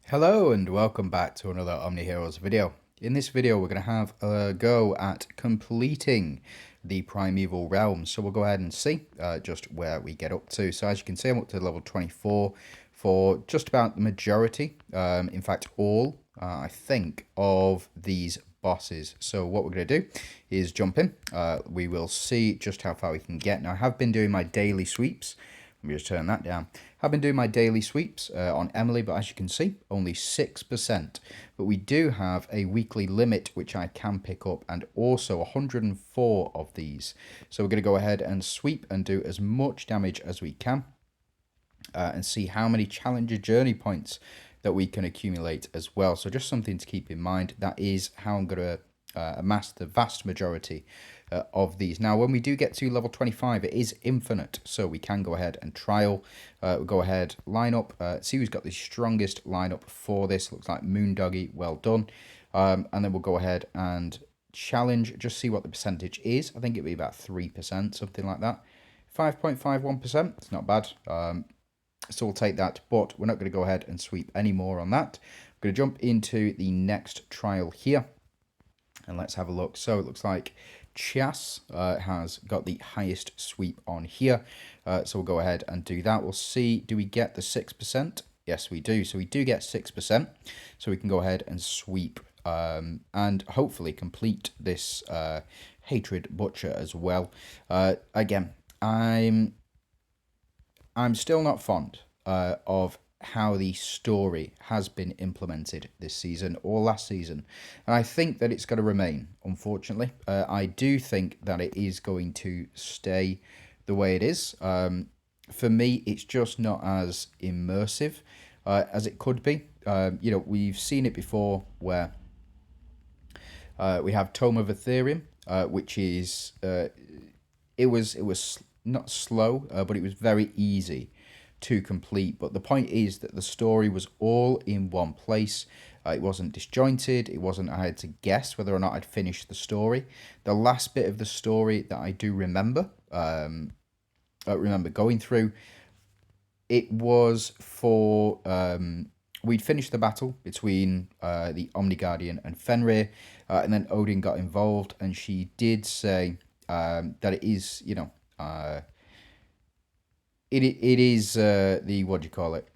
Hello and welcome back to another OmniHeroes video. In this video we're going to have a go at completing the Primeval Realm. So we'll go ahead and see just where we get up to. So as you can see, I'm up to level 24 for just about the majority, in fact all, I think, of these bosses. So what we're going to do is jump in. We will see just how far we can get. Now I have been doing my daily sweeps. Let me just turn that down. I've been doing my daily sweeps on Emily, but as you can see, only 6%. But we do have a weekly limit, which I can pick up, and also 104 of these. So we're going to go ahead and sweep and do as much damage as we can and see how many Challenger Journey points that we can accumulate as well. So just something to keep in mind. That is how I'm going to amass the vast majority of these. Now, when we do get to level 25, it is infinite, so we can go ahead and trial. We'll go ahead, line up, see who's got the strongest lineup for this. Looks like Moondoggy, well done. And then we'll go ahead and challenge, just see what the percentage is. I think it'd be about 3%, something like that. 5.51%, it's not bad. So we'll take that, but we're not going to go ahead and sweep any more on that. We're going to jump into the next trial here. And let's have a look. So it looks like Chas has got the highest sweep on here. So we'll go ahead and do that. We'll see, do we get the 6%? Yes, we do. So we do get 6%. So we can go ahead and sweep and hopefully complete this Hatred Butcher as well. Again, I'm still not fond of how the story has been implemented this season or last season, and I think that it's going to remain, unfortunately. I do think that it is going to stay the way it is. For me, it's just not as immersive as it could be. You know, we've seen it before where we have Tome of Ethereum, which is it was not slow, but it was very easy to complete. But the point is that the story was all in one place. It wasn't disjointed. It wasn't, I had to guess whether or not I'd finished the story. The last bit of the story that I do remember, going through, it was for, we'd finished the battle between the Omni Guardian and Fenrir, and then Odin got involved, and she did say that it is, you know, it is the, what do you call it?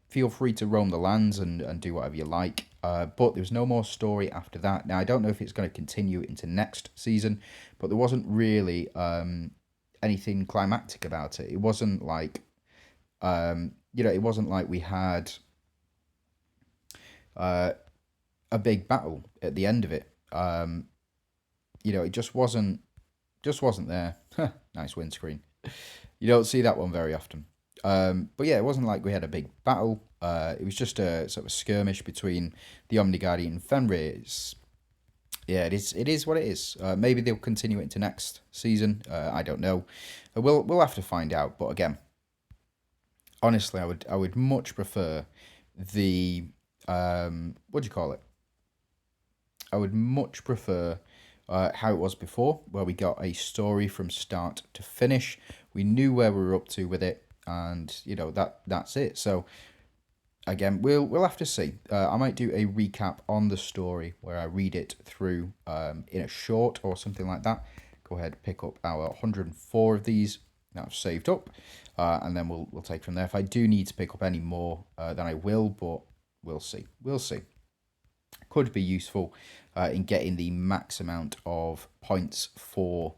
Feel free to roam the lands and do whatever you like. But there was no more story after that. Now, I don't know if it's going to continue into next season, but there wasn't really anything climactic about it. It wasn't like, you know, it wasn't like we had a big battle at the end of it. You know, it just wasn't there. Nice windscreen. You don't see that one very often. But yeah, it wasn't like we had a big battle. It was just a sort of skirmish between the Omni Guardian and Fenrir. Yeah, it is what it is. Maybe they'll continue it into next season. I don't know. We'll have to find out. But again, honestly, I would much prefer the what do you call it? I would much prefer how it was before, where we got a story from start to finish. We knew where we were up to with it, and you know that's it. So again, we'll have to see. I might do a recap on the story where I read it through in a short or something like that. Go ahead, pick up our 104 of these that I've saved up, and then we'll take from there. If I do need to pick up any more, then I will, but we'll see. We'll see. Could be useful in getting the max amount of points for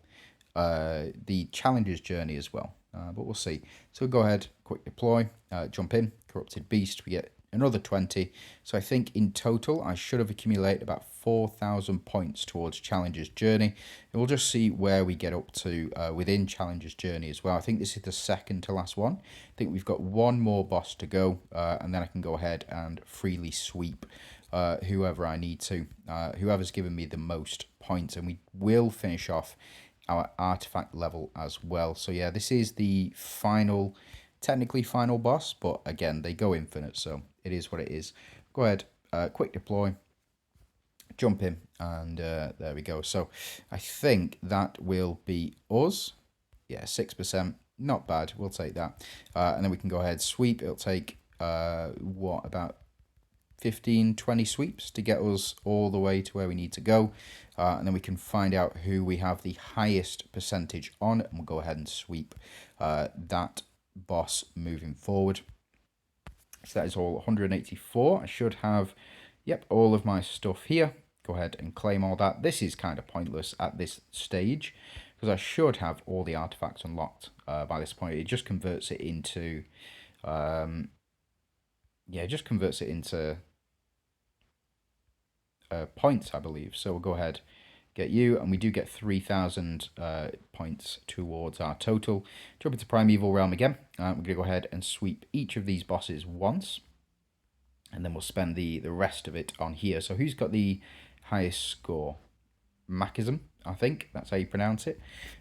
the Challenger's Journey as well. But we'll see. So we'll go ahead, quick deploy, jump in, Corrupted Beast, we get another 20. So I think in total I should have accumulated about 4,000 points towards Challenger's Journey. And we'll just see where we get up to within Challenger's Journey as well. I think this is the second to last one. I think we've got one more boss to go, and then I can go ahead and freely sweep whoever I need to, whoever's given me the most points, and we will finish off our artifact level as well. So yeah, this is the final, technically final boss, but again, they go infinite, so it is what it is. Go ahead, quick deploy, jump in, and there we go. So I think that will be us. Yeah, 6%, not bad, we'll take that. And then we can go ahead, sweep, it'll take, what, about 15, 20 sweeps to get us all the way to where we need to go. And then we can find out who we have the highest percentage on, and we'll go ahead and sweep that boss moving forward. So that is all 184. I should have, yep, all of my stuff here. Go ahead and claim all that. This is kind of pointless at this stage because I should have all the artifacts unlocked by this point. It just converts it into, yeah, it just converts it into points, I believe. So we'll go ahead, get you, and we do get 3,000 points towards our total. Jump into Primeval Realm again. We're going to go ahead and sweep each of these bosses once, and then we'll spend the rest of it on here. So who's got the highest score? Machism, I think that's how you pronounce it.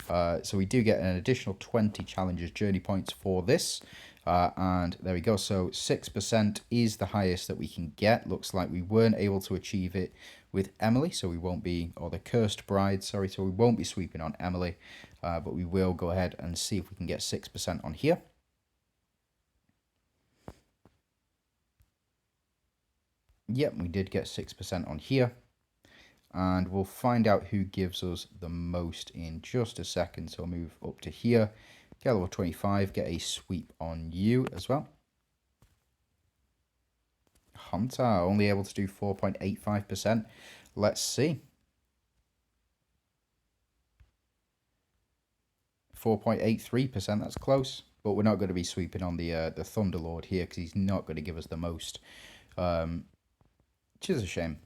So we do get an additional 20 challenges journey points for this. And there we go. So 6% is the highest that we can get. Looks like we weren't able to achieve it with Emily, so we won't be, or the Cursed Bride, sorry, so we won't be sweeping on Emily, but we will go ahead and see if we can get 6% on here. Yep, we did get 6% on here. And we'll find out who gives us the most in just a second. So I'll move up to here, get level 25, get a sweep on you as well. Hunter, only able to do 4.85%. Let's see. 4.83%, that's close. But we're not going to be sweeping on the Thunderlord here because he's not going to give us the most. Which is a shame.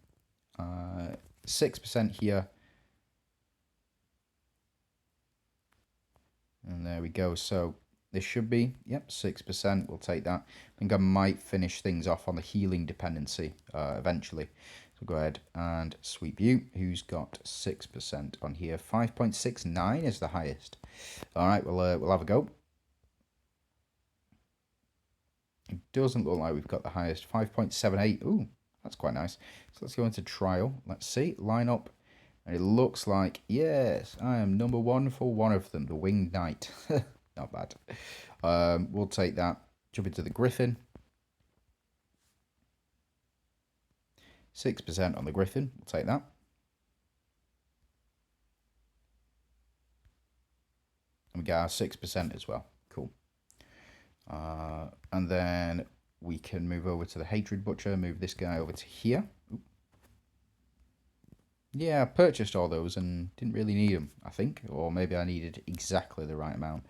6% here. And there we go. So this should be, yep, 6%. We'll take that. I think I might finish things off on the healing dependency eventually. So go ahead and sweep you. Who's got 6% on here? 5.69 is the highest. All right, we'll have a go. It doesn't look like we've got the highest. 5.78. Ooh, that's quite nice. So let's go into trial. Let's see. Line up. And it looks like, yes, I am number one for one of them, the Winged Knight. Not bad. We'll take that. Jump into the Griffin. 6% on the Griffin. We'll take that. And we get our 6% as well. Cool. And then we can move over to the Hatred Butcher. Move this guy over to here. Ooh. Yeah, I purchased all those and didn't really need them, I think. Or maybe I needed exactly the right amount.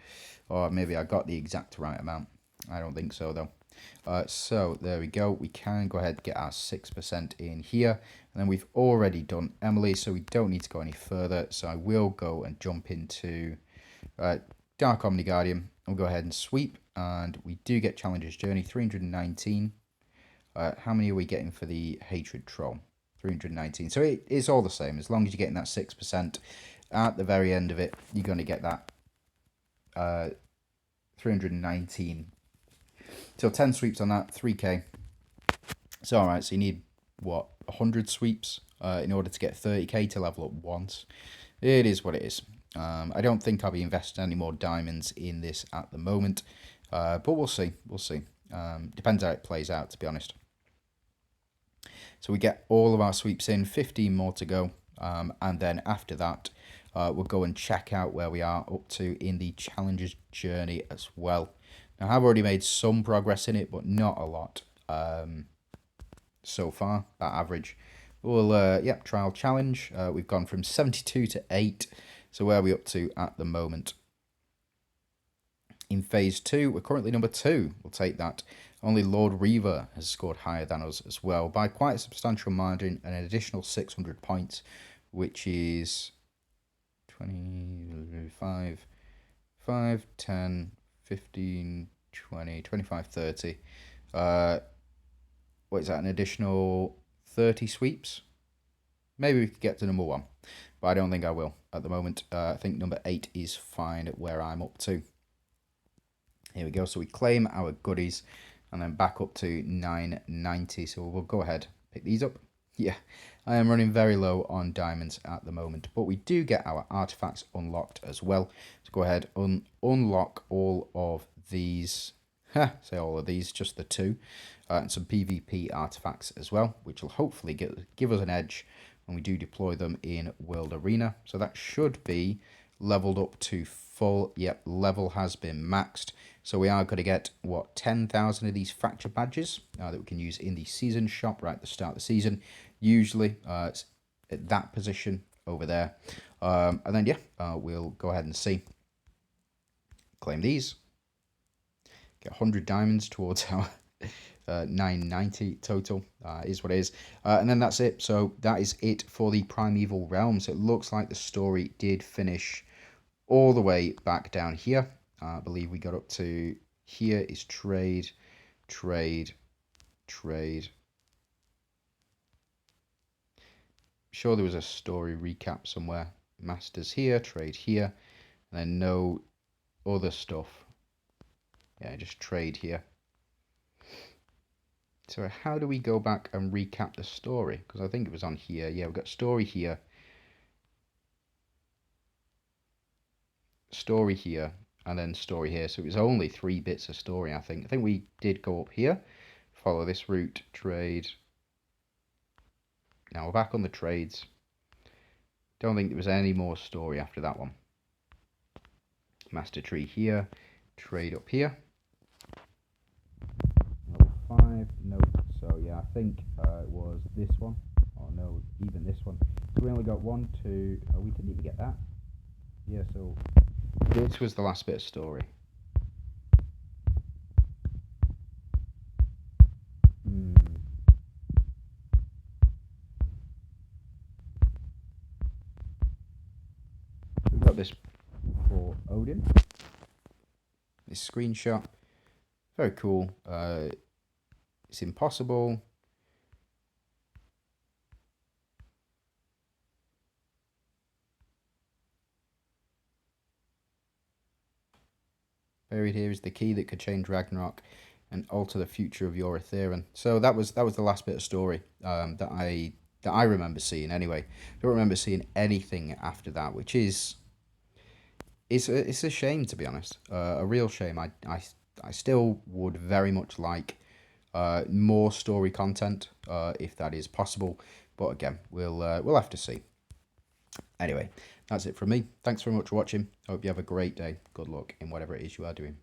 Or maybe I got the exact right amount. I don't think so, though. So there we go. We can go ahead and get our 6% in here. And then we've already done Emily, so we don't need to go any further. So I will go and jump into Dark Omni Guardian. We'll go ahead and sweep. And we do get Challenger's Journey, 319. How many are we getting for the Hatred Troll? 319. So it's all the same. As long as you're getting that 6% at the very end of it, you're going to get that 319. So 10 sweeps on that, 3k. So alright, so you need, what, 100 sweeps in order to get 30k to level up once. It is what it is. I don't think I'll be investing any more diamonds in this at the moment. But we'll see. We'll see. Depends how it plays out, to be honest. So we get all of our sweeps in, 15 more to go. And then after that, we'll go and check out where we are up to in the Challenger's Journey as well. Now, I've already made some progress in it, but not a lot so far, that average. We'll, yep, trial challenge. We've gone from 72 to 8. So where are we up to at the moment? In phase 2, we're currently number 2. We'll take that. Only Lord Reaver has scored higher than us as well by quite a substantial margin, and an additional 600 points, which is 25, 5, 10, 15, 20, 25, 30. What is that? An additional 30 sweeps? Maybe we could get to number 1, but I don't think I will at the moment. I think number 8 is fine at where I'm up to. Here we go. So we claim our goodies and then back up to 990. So we'll go ahead, pick these up. Yeah, I am running very low on diamonds at the moment, but we do get our artifacts unlocked as well. So go ahead, unlock all of these. say all of these, just the two, and some PvP artifacts as well, which will hopefully give us an edge when we do deploy them in World Arena. So that should be leveled up to full. Yep, level has been maxed. So we are going to get, what, 10,000 of these fracture badges that we can use in the season shop right at the start of the season. Usually it's at that position over there. And then, yeah, we'll go ahead and see. Claim these. Get 100 diamonds towards our 990 total, is what it is. And then that's it. So that is it for the Primeval Realms. It looks like the story did finish all the way back down here. I believe we got up to here is trade, trade, trade. Sure, there was a story recap somewhere. Masters here, trade here, and then no other stuff. Yeah, just trade here. So how do we go back and recap the story? Because I think it was on here. Yeah, we've got story here. Story here. And then story here. So it was only 3 bits of story, I think. I think we did go up here. Follow this route. Trade. Now we're back on the trades. Don't think there was any more story after that one. Master tree here. Trade up here. Level 5. Nope. So yeah, I think it was this one. Oh no, even this one. So we only got 1, 2. Oh, we didn't even get that. Yeah, so this was the last bit of story. So we've got this for Odin. This screenshot. Very cool. It's impossible. Buried here is the key that could change Ragnarok and alter the future of your Ethereum. So that was the last bit of story that I remember seeing. Anyway, don't remember seeing anything after that, which is it's a shame, to be honest. A real shame. I still would very much like more story content if that is possible. But again, we'll have to see. Anyway, that's it from me. Thanks very much for watching. I hope you have a great day. Good luck in whatever it is you are doing.